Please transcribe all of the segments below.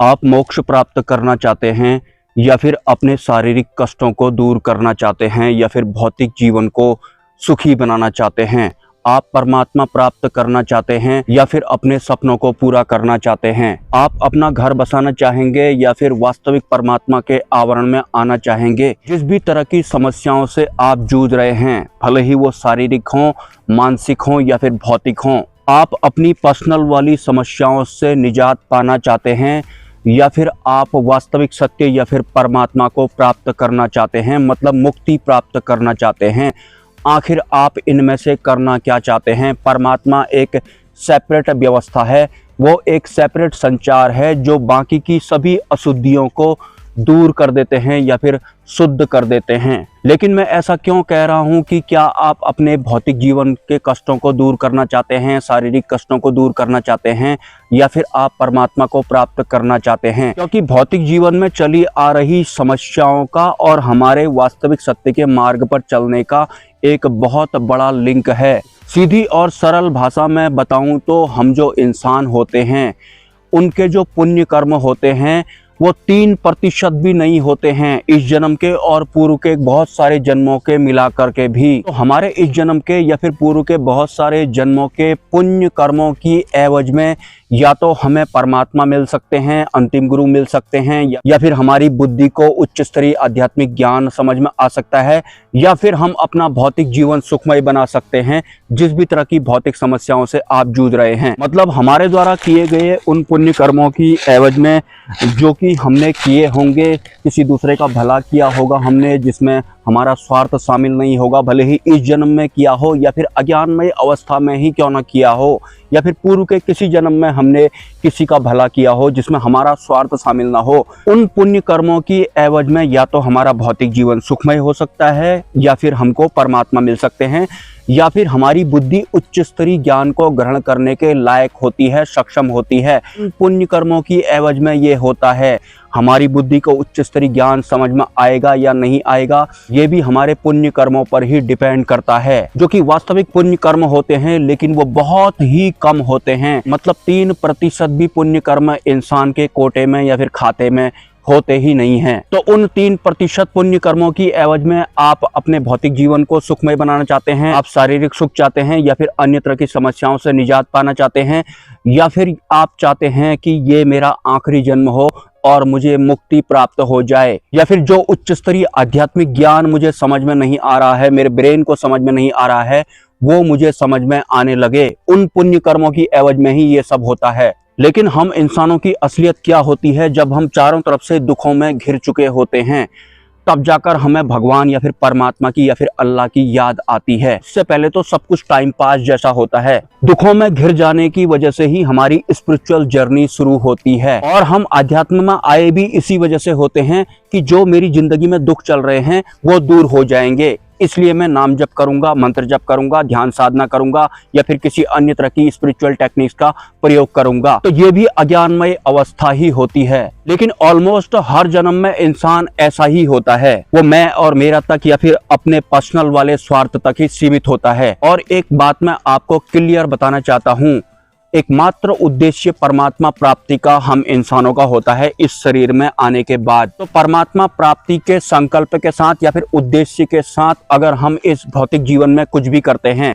आप मोक्ष प्राप्त करना चाहते हैं या फिर अपने शारीरिक कष्टों को दूर करना चाहते हैं या फिर भौतिक जीवन को सुखी बनाना चाहते हैं, आप परमात्मा प्राप्त करना चाहते हैं या फिर अपने सपनों को पूरा करना चाहते हैं, आप अपना घर बसाना चाहेंगे या फिर वास्तविक परमात्मा के आवरण में आना चाहेंगे। जिस भी तरह की समस्याओं से आप जूझ रहे हैं, भले ही वो शारीरिक हों, मानसिक हों या फिर भौतिक हों, आप अपनी पर्सनल वाली समस्याओं से निजात पाना चाहते हैं या फिर आप वास्तविक सत्य या फिर परमात्मा को प्राप्त करना चाहते हैं, मतलब मुक्ति प्राप्त करना चाहते हैं। आखिर आप इनमें से करना क्या चाहते हैं? परमात्मा एक सेपरेट व्यवस्था है, वो एक सेपरेट संचार है जो बाकी की सभी अशुद्धियों को दूर कर देते हैं या फिर शुद्ध कर देते हैं। लेकिन मैं ऐसा क्यों कह रहा हूं कि क्या आप अपने भौतिक जीवन के कष्टों को दूर करना चाहते हैं, शारीरिक कष्टों को दूर करना चाहते हैं या फिर आप परमात्मा को प्राप्त करना चाहते हैं? क्योंकि भौतिक जीवन में चली आ रही समस्याओं का और हमारे वास्तविक सत्य के मार्ग पर चलने का एक बहुत बड़ा लिंक है। सीधी और सरल भाषा में बताऊं तो हम जो इंसान होते हैं उनके जो पुण्य कर्म होते हैं वो 3% भी नहीं होते हैं इस जन्म के और पूर्व के बहुत सारे जन्मों के मिला करके भी। तो हमारे इस जन्म के या फिर पूर्व के बहुत सारे जन्मों के पुण्य कर्मों की एवज में या तो हमें परमात्मा मिल सकते हैं, अंतिम गुरु मिल सकते हैं, या फिर हमारी बुद्धि को उच्च स्तरीय आध्यात्मिक ज्ञान समझ में आ सकता है, या फिर हम अपना भौतिक जीवन सुखमय बना सकते हैं। जिस भी तरह की भौतिक समस्याओं से आप जूझ रहे हैं, मतलब हमारे द्वारा किए गए उन पुण्य कर्मों की एवज में जो कि हमने किए होंगे, किसी दूसरे का भला किया होगा हमने, जिसमें हमारा स्वार्थ शामिल नहीं होगा, भले ही इस जन्म में किया हो या फिर अज्ञानमय अवस्था में ही क्यों ना किया हो, या फिर पूर्व के किसी जन्म में हमने किसी का भला किया हो जिसमें हमारा स्वार्थ शामिल ना हो। उन पुण्य कर्मों की एवज में या तो हमारा भौतिक जीवन सुखमय हो सकता है या फिर हमको परमात्मा मिल सकते हैं, या फिर हमारी बुद्धि उच्च स्तरीय ज्ञान को ग्रहण करने के लायक होती है, सक्षम होती है। पुण्य कर्मों की एवज में ये होता है, हमारी बुद्धि को उच्च स्तरीय ज्ञान समझ में आएगा या नहीं आएगा, ये भी हमारे पुण्य कर्मों पर ही डिपेंड करता है, जो कि वास्तविक पुण्य कर्म होते हैं लेकिन वो बहुत ही कम होते हैं। मतलब 3% भी पुण्य कर्म इंसान के कोटे में या फिर खाते में होते ही नहीं हैं। तो उन 3% पुण्य कर्मों की एवज में आप अपने भौतिक जीवन को सुखमय बनाना चाहते हैं, आप शारीरिक सुख चाहते हैं या फिर अन्य तरह की समस्याओं से निजात पाना चाहते हैं, या फिर आप चाहते हैं कि ये मेरा आखिरी जन्म हो और मुझे मुक्ति प्राप्त हो जाए, या फिर जो उच्च स्तरीय आध्यात्मिक ज्ञान मुझे समझ में नहीं आ रहा है, मेरे ब्रेन को समझ में नहीं आ रहा है, वो मुझे समझ में आने लगे। उन पुण्य कर्मों की एवज में ही ये सब होता है। लेकिन हम इंसानों की असलियत क्या होती है? जब हम चारों तरफ से दुखों में घिर चुके होते हैं तब जाकर हमें भगवान या फिर परमात्मा की या फिर अल्लाह की याद आती है। इससे पहले तो सब कुछ टाइम पास जैसा होता है। दुखों में घिर जाने की वजह से ही हमारी स्पिरिचुअल जर्नी शुरू होती है, और हम अध्यात्म में आए भी इसी वजह से होते हैं कि जो मेरी जिंदगी में दुख चल रहे हैं वो दूर हो जाएंगे, इसलिए मैं नाम जप करूंगा, मंत्र जप करूंगा, ध्यान साधना करूंगा या फिर किसी अन्य तरह की स्पिरिचुअल टेक्निक्स का प्रयोग करूंगा। तो ये भी अज्ञानमय अवस्था ही होती है। लेकिन ऑलमोस्ट हर जन्म में इंसान ऐसा ही होता है, वो मैं और मेरा तक या फिर अपने पर्सनल वाले स्वार्थ तक ही सीमित होता है। और एक बात मैं आपको क्लियर बताना चाहता हूँ, एकमात्र उद्देश्य परमात्मा प्राप्ति का हम इंसानों का होता है इस शरीर में आने के बाद। तो परमात्मा प्राप्ति के संकल्प के साथ या फिर उद्देश्य के साथ अगर हम इस भौतिक जीवन में कुछ भी करते हैं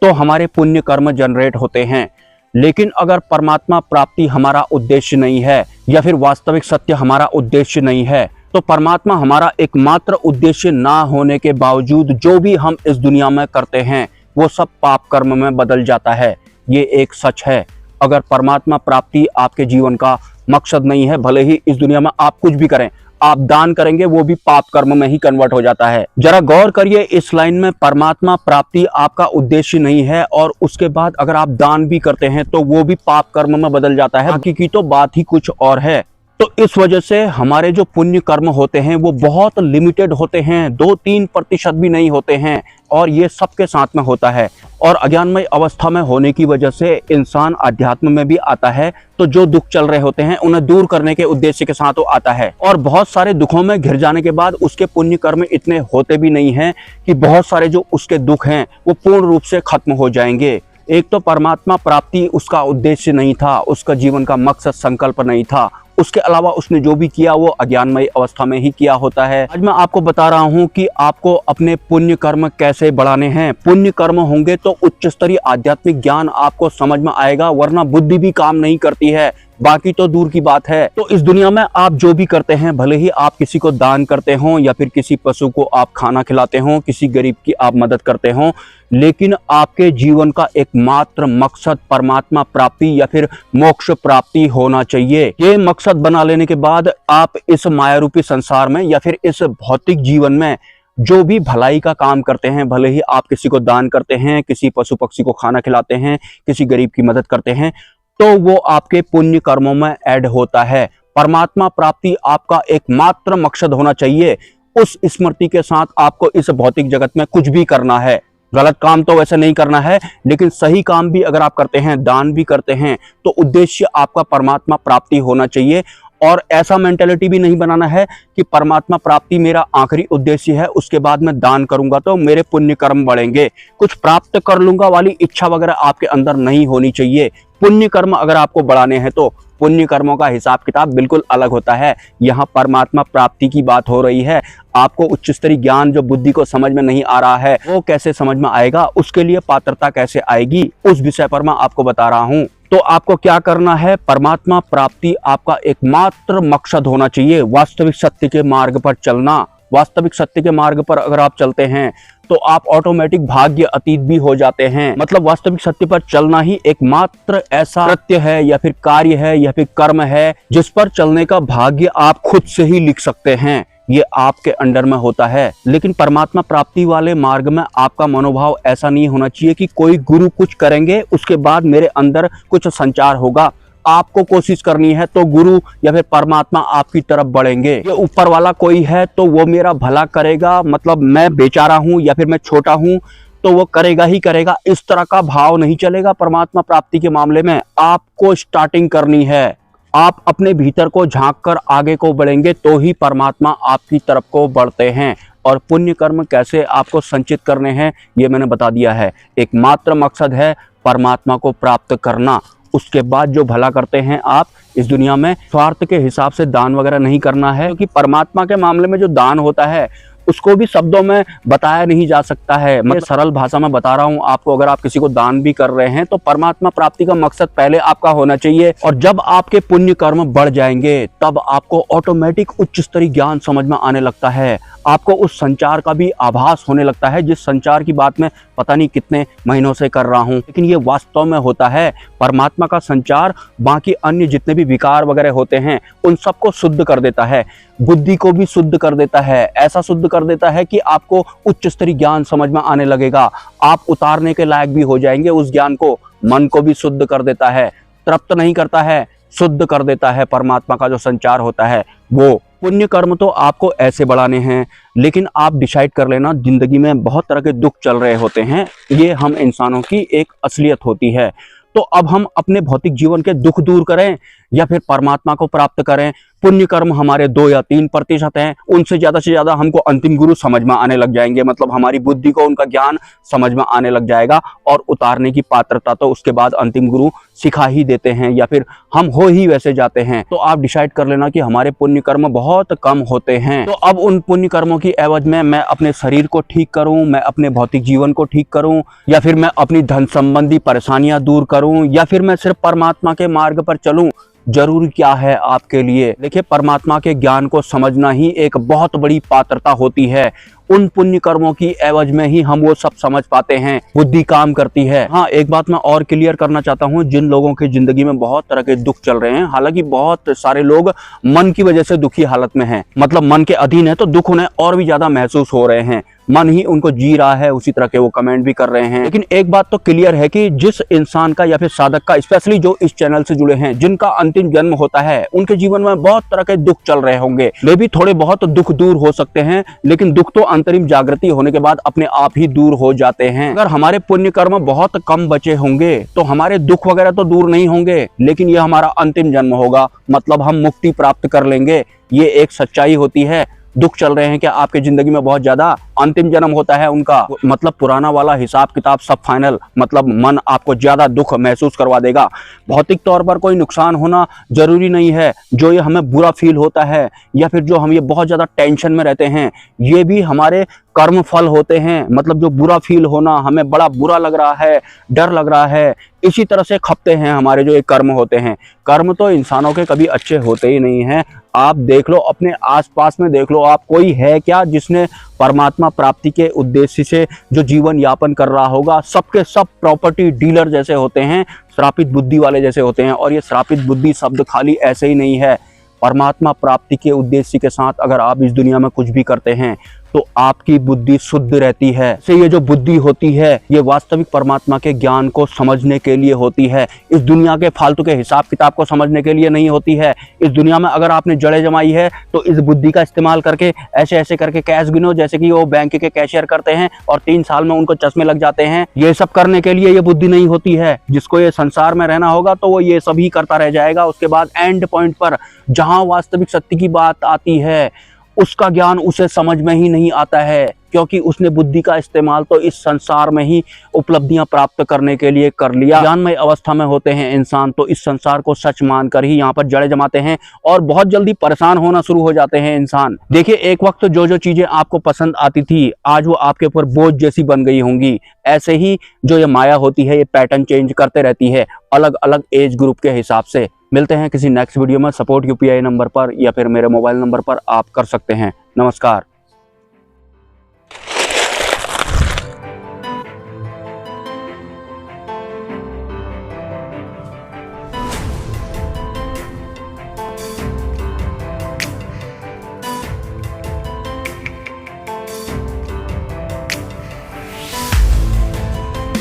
तो हमारे पुण्य कर्म जनरेट होते हैं। लेकिन अगर परमात्मा प्राप्ति हमारा उद्देश्य नहीं है या फिर वास्तविक सत्य हमारा उद्देश्य नहीं है, तो परमात्मा हमारा एकमात्र उद्देश्य ना होने के बावजूद जो भी हम इस दुनिया में करते हैं वो सब पाप कर्म में बदल जाता है। ये एक सच है। अगर परमात्मा प्राप्ति आपके जीवन का मकसद नहीं है, भले ही इस दुनिया में आप कुछ भी करें, आप दान करेंगे वो भी पाप कर्म में ही कन्वर्ट हो जाता है। जरा गौर करिए, इस लाइन में परमात्मा प्राप्ति आपका उद्देश्य नहीं है और उसके बाद अगर आप दान भी करते हैं तो वो भी पाप कर्म में बदल जाता है। बाकी की तो बात ही कुछ और है। तो इस वजह से हमारे जो पुण्य कर्म होते हैं वो बहुत लिमिटेड होते हैं, 2-3% भी नहीं होते हैं, और ये सबके साथ में होता है। और अज्ञानमय अवस्था में होने की वजह से इंसान अध्यात्म में भी आता है, तो जो दुख चल रहे होते हैं उन्हें दूर करने के उद्देश्य के साथ वो आता है। और बहुत सारे दुखों में घिर जाने के बाद उसके पुण्य कर्म इतने होते भी नहीं हैं कि बहुत सारे जो उसके दुख हैं वो पूर्ण रूप से खत्म हो जाएंगे। एक तो परमात्मा प्राप्ति उसका उद्देश्य नहीं था, उसका जीवन का मकसद संकल्प नहीं था, उसके अलावा उसने जो भी किया वो अज्ञानमय अवस्था में ही किया होता है। आज मैं आपको बता रहा हूँ कि आपको अपने पुण्य कर्म कैसे बढ़ाने हैं। पुण्य कर्म होंगे तो उच्च स्तरीय आध्यात्मिक ज्ञान आपको समझ में आएगा, वरना बुद्धि भी काम नहीं करती है, बाकी तो दूर की बात है। तो इस दुनिया में आप जो भी करते हैं, भले ही आप किसी को दान करते हो या फिर किसी पशु को आप खाना खिलाते हो, किसी गरीब की आप मदद करते हो, लेकिन आपके जीवन का एकमात्र मकसद परमात्मा प्राप्ति या फिर मोक्ष प्राप्ति होना चाहिए। ये मकसद बना लेने के बाद आप इस माया रूपी संसार में या फिर इस भौतिक जीवन में जो भी भलाई का काम करते हैं, भले ही आप किसी को दान करते हैं, किसी पशु पक्षी को खाना खिलाते हैं, किसी गरीब की मदद करते हैं, तो वो आपके पुण्य कर्मों में ऐड होता है। परमात्मा प्राप्ति आपका एकमात्र मकसद होना चाहिए। उस स्मृति के साथ आपको इस भौतिक जगत में कुछ भी करना है। गलत काम तो वैसे नहीं करना है, लेकिन सही काम भी अगर आप करते हैं, दान भी करते हैं, तो उद्देश्य आपका परमात्मा प्राप्ति होना चाहिए। और ऐसा मेंटेलिटी भी नहीं बनाना है कि परमात्मा प्राप्ति मेरा आखिरी उद्देश्य है, उसके बाद मैं दान करूंगा तो मेरे पुण्य कर्म बढ़ेंगे, कुछ प्राप्त कर लूंगा वाली इच्छा वगैरह आपके अंदर नहीं होनी चाहिए। पुण्य कर्म अगर आपको बढ़ाने हैं तो पुण्य कर्मों का हिसाब किताब बिल्कुल अलग होता है। यहाँ परमात्मा प्राप्ति की बात हो रही है। आपको उच्च स्तरीय ज्ञान जो बुद्धि को समझ में नहीं आ रहा है, वो कैसे समझ में आएगा, उसके लिए पात्रता कैसे आएगी, उस विषय पर मैं आपको बता रहा हूँ। तो आपको क्या करना है, परमात्मा प्राप्ति आपका एकमात्र मकसद होना चाहिए। वास्तविक सत्य के मार्ग पर चलना। वास्तविक सत्य के मार्ग पर अगर आप चलते हैं तो आप ऑटोमेटिक भाग्य अतीत भी हो जाते हैं। मतलब वास्तविक सत्य पर चलना ही एकमात्र ऐसा कृत्य है या फिर कार्य है या फिर कर्म है जिस पर चलने का भाग्य आप खुद से ही लिख सकते हैं। ये आपके अंडर में होता है। लेकिन परमात्मा प्राप्ति वाले मार्ग में आपका मनोभाव ऐसा नहीं होना चाहिए कि कोई गुरु कुछ करेंगे उसके बाद मेरे अंदर कुछ संचार होगा। आपको कोशिश करनी है तो गुरु या फिर परमात्मा आपकी तरफ बढ़ेंगे। ये ऊपर वाला कोई है तो वो मेरा भला करेगा, मतलब मैं बेचारा हूं या फिर मैं छोटा हूं तो वो करेगा ही करेगा, इस तरह का भाव नहीं चलेगा। परमात्मा प्राप्ति के मामले में आपको स्टार्टिंग करनी है। आप अपने भीतर को झांक कर आगे को बढ़ेंगे तो ही परमात्मा आपकी तरफ को बढ़ते हैं। और पुण्य कर्म कैसे आपको संचित करने हैं ये मैंने बता दिया है। एकमात्र मकसद है परमात्मा को प्राप्त करना। उसके बाद जो भला करते हैं आप इस दुनिया में, स्वार्थ के हिसाब से दान वगैरह नहीं करना है, क्योंकि परमात्मा के मामले में जो दान होता है उसको भी शब्दों में बताया नहीं जा सकता है। मैं सरल भाषा में बता रहा हूँ आपको। अगर आप किसी को दान भी कर रहे हैं तो परमात्मा प्राप्ति का मकसद पहले आपका होना चाहिए। और जब आपके पुण्य कर्म बढ़ जाएंगे तब आपको ऑटोमेटिक उच्च स्तरीय ज्ञान समझ में आने लगता है। आपको उस संचार का भी आभास होने लगता है जिस संचार की बात मैं पता नहीं कितने महीनों से कर रहा हूँ, लेकिन ये वास्तव में होता है। परमात्मा का संचार बाकी अन्य जितने भी विकार वगैरह होते हैं उन सबको शुद्ध कर देता है, बुद्धि को भी शुद्ध कर देता है। ऐसा शुद्ध कर देता है कि आपको उच्च स्तरीय ज्ञान समझ में आने लगेगा। आप उतारने के लायक भी हो जाएंगे उस ज्ञान को। मन को भी शुद्ध कर देता है, तृप्त नहीं करता है, शुद्ध कर देता है। परमात्मा का जो संचार होता है वो। पुण्य कर्म तो आपको ऐसे बढ़ाने हैं, लेकिन आप डिसाइड कर लेना, जिंदगी में बहुत तरह के दुख चल रहे होते हैं, ये हम इंसानों की एक असलियत होती है। तो अब हम अपने भौतिक जीवन के दुख दूर करें या फिर परमात्मा को प्राप्त करें। पुण्य कर्म हमारे 2 या 3% हैं, उनसे ज्यादा से ज्यादा हमको अंतिम गुरु समझ में आने लग जाएंगे। मतलब हमारी बुद्धि को उनका ज्ञान समझ में आने लग जाएगा और उतारने की पात्रता तो उसके बाद अंतिम गुरु सिखा ही देते हैं या फिर हम हो ही वैसे जाते हैं। तो आप डिसाइड कर लेना कि हमारे पुण्य कर्म बहुत कम होते हैं। तो अब उन पुण्य कर्मों की एवज में मैं अपने शरीर को ठीक करूं, मैं अपने भौतिक जीवन को ठीक करूं, या फिर मैं अपनी धन संबंधी परेशानियां दूर करूं, या फिर मैं सिर्फ परमात्मा के मार्ग पर चलूं, जरूरी क्या है आपके लिए? देखिए, परमात्मा के ज्ञान को समझना ही एक बहुत बड़ी पात्रता होती है। उन पुण्य कर्मों की एवज में ही हम वो सब समझ पाते हैं, बुद्धि काम करती है। हाँ, एक बात मैं और क्लियर करना चाहता हूँ, जिन लोगों की जिंदगी में बहुत तरह के दुख चल रहे हैं, हालांकि बहुत सारे लोग मन की वजह से दुखी हालत में हैं, मतलब मन के अधीन है, तो दुख उन्हें और भी ज्यादा महसूस हो रहे हैं, मन ही उनको जी रहा है, उसी तरह के वो कमेंट भी कर रहे हैं। लेकिन एक बात तो क्लियर है कि जिस इंसान का या फिर साधक का, स्पेशली जो इस चैनल से जुड़े हैं, जिनका अंतिम जन्म होता है, उनके जीवन में बहुत तरह के दुख चल रहे होंगे। मे भी थोड़े बहुत दुख दूर हो सकते हैं, लेकिन दुख तो अंतरिम जागृति होने के बाद अपने आप ही दूर हो जाते हैं। अगर हमारे पुण्य कर्म बहुत कम बचे होंगे तो हमारे दुख वगैरह तो दूर नहीं होंगे, लेकिन यह हमारा अंतिम जन्म होगा, मतलब हम मुक्ति प्राप्त कर लेंगे। ये एक सच्चाई होती है। दुख चल रहे हैं, क्या आपकी जिंदगी में बहुत ज्यादा अंतिम जन्म होता है उनका, मतलब पुराना वाला हिसाब किताब सब फाइनल, मतलब मन आपको ज्यादा दुख महसूस करवा देगा। भौतिक तौर पर कोई नुकसान होना जरूरी नहीं है। जो ये हमें बुरा फील होता है या फिर जो हम ये बहुत ज्यादा टेंशन में रहते हैं, ये भी हमारे कर्म फल होते हैं। मतलब जो बुरा फील होना, हमें बड़ा बुरा लग रहा है, डर लग रहा है, इसी तरह से खपते हैं हमारे जो एक कर्म होते हैं। कर्म तो इंसानों के कभी अच्छे होते ही नहीं हैं। आप देख लो, अपने आसपास में देख लो, आप कोई है क्या जिसने परमात्मा प्राप्ति के उद्देश्य से जो जीवन यापन कर रहा होगा? सबके सब प्रॉपर्टी डीलर जैसे होते हैं, श्रापित बुद्धि वाले जैसे होते हैं। और ये श्रापित बुद्धि शब्द खाली ऐसे ही नहीं है। परमात्मा प्राप्ति के उद्देश्य के साथ अगर आप इस दुनिया में कुछ भी करते हैं तो आपकी बुद्धि शुद्ध रहती है। से ये जो बुद्धि होती है, ये वास्तविक परमात्मा के ज्ञान को समझने के लिए होती है। इस दुनिया के फालतू के हिसाब किताब को समझने के लिए नहीं होती है। इस दुनिया में अगर आपने जड़ें जमाई है तो इस बुद्धि का इस्तेमाल करके ऐसे ऐसे करके कैश गिनो, जैसे कि वो बैंक के कैशियर करते हैं और 3 साल में उनको चश्मे लग जाते हैं। ये सब करने के लिए ये बुद्धि नहीं होती है। जिसको ये संसार में रहना होगा तो वो ये सभी करता रह जाएगा। उसके बाद एंड पॉइंट पर जहां वास्तविक सत्य की बात आती है, उसका ज्ञान उसे समझ में ही नहीं आता है, क्योंकि उसने बुद्धि का इस्तेमाल तो इस संसार में ही उपलब्धियां प्राप्त करने के लिए कर लिया। ज्ञानमय अवस्था में होते हैं इंसान तो इस संसार को सच मानकर ही यहाँ पर जड़े जमाते हैं और बहुत जल्दी परेशान होना शुरू हो जाते हैं इंसान। देखिए, एक वक्त जो जो चीजें आपको पसंद आती थी, आज वो आपके ऊपर बोझ जैसी बन गई होंगी। ऐसे ही जो ये माया होती है, ये पैटर्न चेंज करते रहती है अलग अलग एज ग्रुप के हिसाब से। मिलते हैं किसी नेक्स्ट वीडियो में। सपोर्ट यूपीआई नंबर पर या फिर मेरे मोबाइल नंबर पर आप कर सकते हैं। नमस्कार।